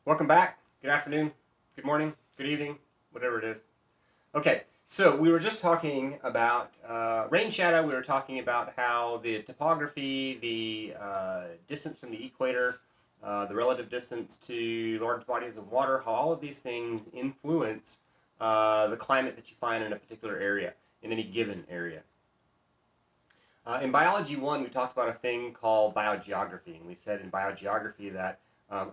Welcome back. Good afternoon, good morning, good evening, whatever it is. Okay, so we were just talking about rain shadow. We were talking about how the topography, the distance from the equator, the relative distance to large bodies of water, how all of these things influence the climate that you find in a particular area, in any given area. In Biology 1, we talked about a thing called biogeography, and we said in biogeography that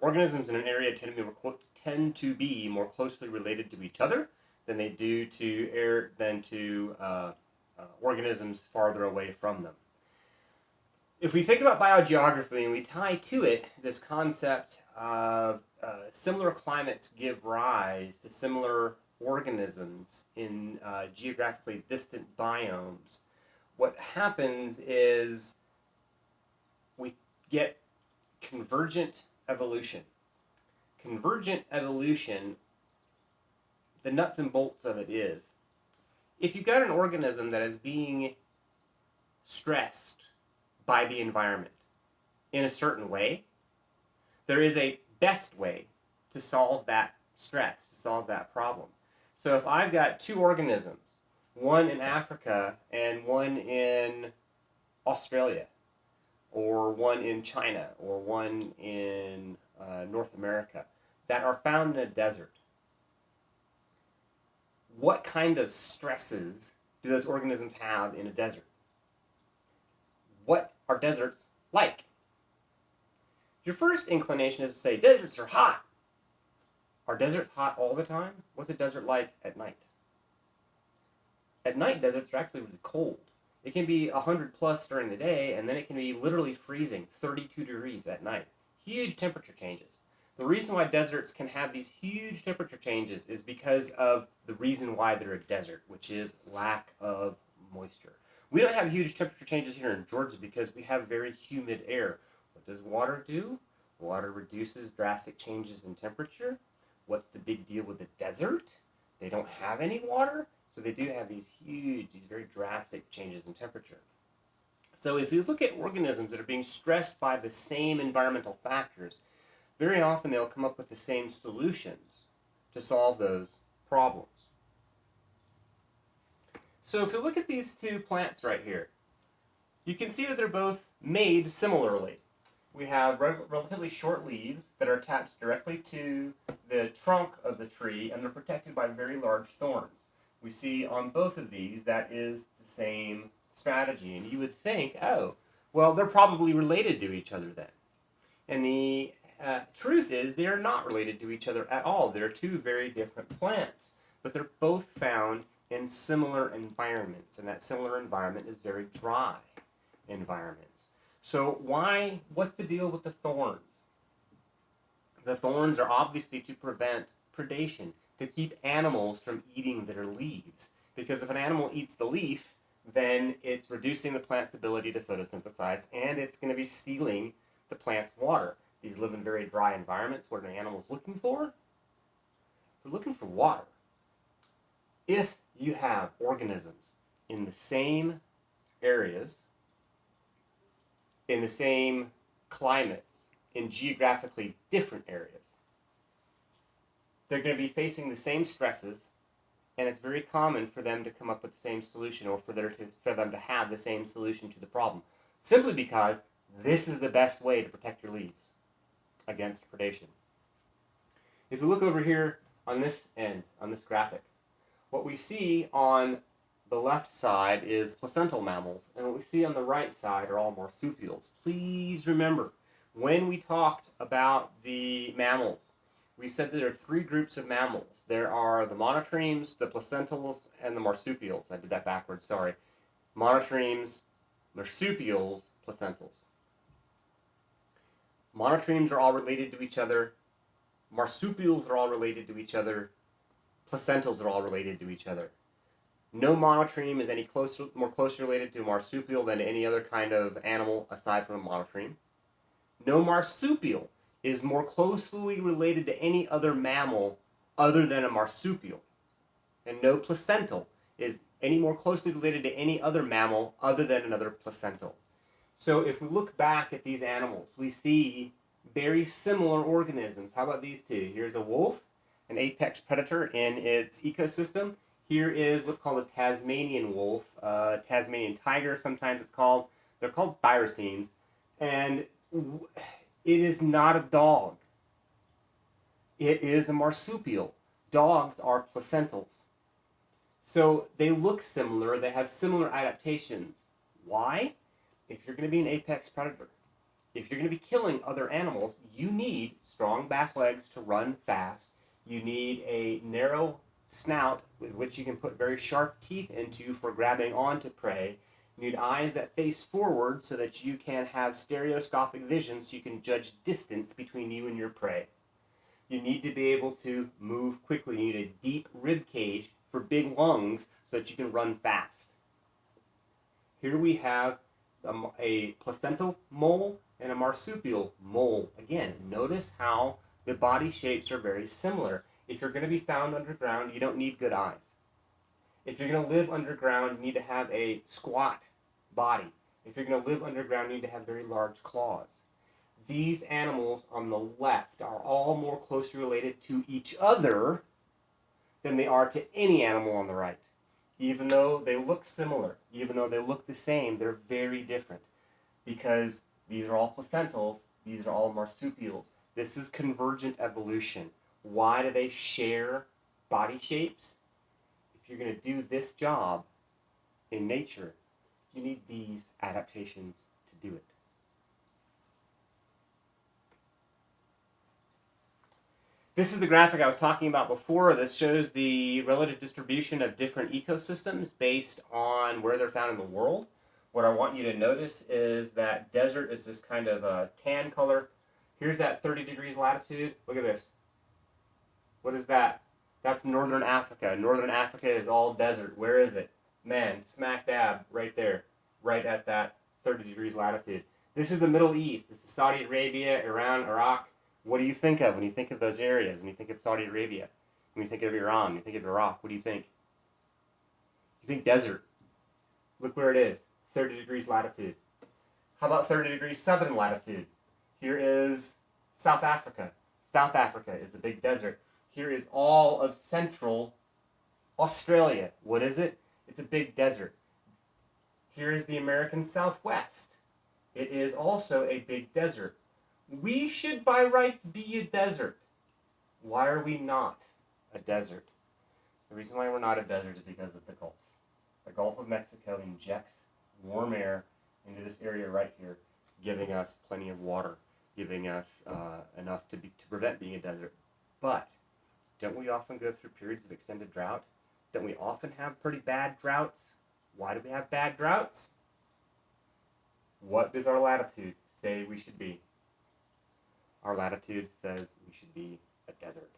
organisms in an area tend to be more closely related to each other than they do to organisms farther away from them. If we think about biogeography and we tie to it this concept of similar climates give rise to similar organisms in geographically distant biomes, what happens is we get convergent evolution. Convergent evolution, the nuts and bolts of it is, if you've got an organism that is being stressed by the environment in a certain way, there is a best way to solve that stress, to solve that problem. So if I've got two organisms, one in Africa and one in Australia, or one in China, or one in North America, that are found in a desert, what kind of stresses do those organisms have in a desert? What are deserts like? Your first inclination is to say, deserts are hot. Are deserts hot all the time? What's a desert like at night? At night, deserts are actually really cold. It can be 100 plus during the day, and then it can be literally freezing, 32 degrees at night. Huge temperature changes. The reason why deserts can have these huge temperature changes is because of the reason why they're a desert, which is lack of moisture. We don't have huge temperature changes here in Georgia because we have very humid air. What does water do? Water reduces drastic changes in temperature. What's the big deal with the desert? They don't have any water, so they do have these very drastic changes in temperature. So if you look at organisms that are being stressed by the same environmental factors, very often they'll come up with the same solutions to solve those problems. So if you look at these two plants right here, you can see that they're both made similarly. We have relatively short leaves that are attached directly to the trunk of the tree, and they're protected by very large thorns. We see on both of these that is the same strategy, and you would think, oh, well, they're probably related to each other then. And the truth is they are not related to each other at all. They're two very different plants, but they're both found in similar environments, and that similar environment is very dry environments. So what's the deal with the thorns? The thorns are obviously to prevent predation, to keep animals from eating their leaves. Because if an animal eats the leaf, then it's reducing the plant's ability to photosynthesize, and it's going to be stealing the plant's water. These live in very dry environments. What are the animals looking for? They're looking for water. If you have organisms in the same areas, in the same climates, in geographically different areas, they're going to be facing the same stresses, and it's very common for them to come up with the same solution, or for them to have the same solution to the problem, simply because this is the best way to protect your leaves against predation. If you look over here on this end, on this graphic, what we see on the left side is placental mammals, and what we see on the right side are all marsupials. Please remember, when we talked about the mammals, we said that there are three groups of mammals. There are the monotremes, the placentals, and the marsupials. I did that backwards, sorry. Monotremes, marsupials, placentals. Monotremes are all related to each other. Marsupials are all related to each other. Placentals are all related to each other. No monotreme is more closely related to a marsupial than any other kind of animal aside from a monotreme. No marsupial is more closely related to any other mammal other than a marsupial. And no placental is any more closely related to any other mammal other than another placental. So if we look back at these animals, we see very similar organisms. How about these two? Here's a wolf, an apex predator in its ecosystem. Here is what's called a Tasmanian wolf, Tasmanian tiger sometimes it's called. They're called thylacines. And it is not a dog. It is a marsupial. Dogs are placentals. So they look similar, they have similar adaptations. Why? If you're going to be an apex predator, if you're going to be killing other animals, you need strong back legs to run fast. You need a narrow snout with which you can put very sharp teeth into for grabbing onto prey. You need eyes that face forward so that you can have stereoscopic vision so you can judge distance between you and your prey. You need to be able to move quickly. You need a deep rib cage for big lungs so that you can run fast. Here we have a placental mole and a marsupial mole. Again, notice how the body shapes are very similar. If you're going to be found underground, you don't need good eyes. If you're going to live underground, you need to have a squat body. If you're going to live underground, you need to have very large claws. These animals on the left are all more closely related to each other than they are to any animal on the right. Even though they look similar, even though they look the same, they're very different. Because these are all placentals, these are all marsupials. This is convergent evolution. Why do they share body shapes? If you're going to do this job in nature, you need these adaptations to do it. This is the graphic I was talking about before. This shows the relative distribution of different ecosystems based on where they're found in the world. What I want you to notice is that desert is this kind of a tan color. Here's that 30 degrees latitude. Look at this. What is that? That's northern Africa. Northern Africa is all desert. Where is it? Man, smack dab right there, right at that 30 degrees latitude. This is the Middle East. This is Saudi Arabia, Iran, Iraq. What do you think of when you think of those areas? When you think of Saudi Arabia, when you think of Iran, when you think of Iraq, what do you think? You think desert. Look where it is, 30 degrees latitude. How about 30 degrees southern latitude? Here is South Africa. South Africa is a big desert. Here is all of central Australia. What is it? It's a big desert. Here is the American Southwest. It is also a big desert. We should by rights be a desert. Why are we not a desert? The reason why we're not a desert is because of the Gulf. The Gulf of Mexico injects warm air into this area right here, giving us plenty of water, giving us enough to prevent being a desert. But don't we often go through periods of extended drought? Don't we often have pretty bad droughts? Why do we have bad droughts? What does our latitude say we should be? Our latitude says we should be a desert.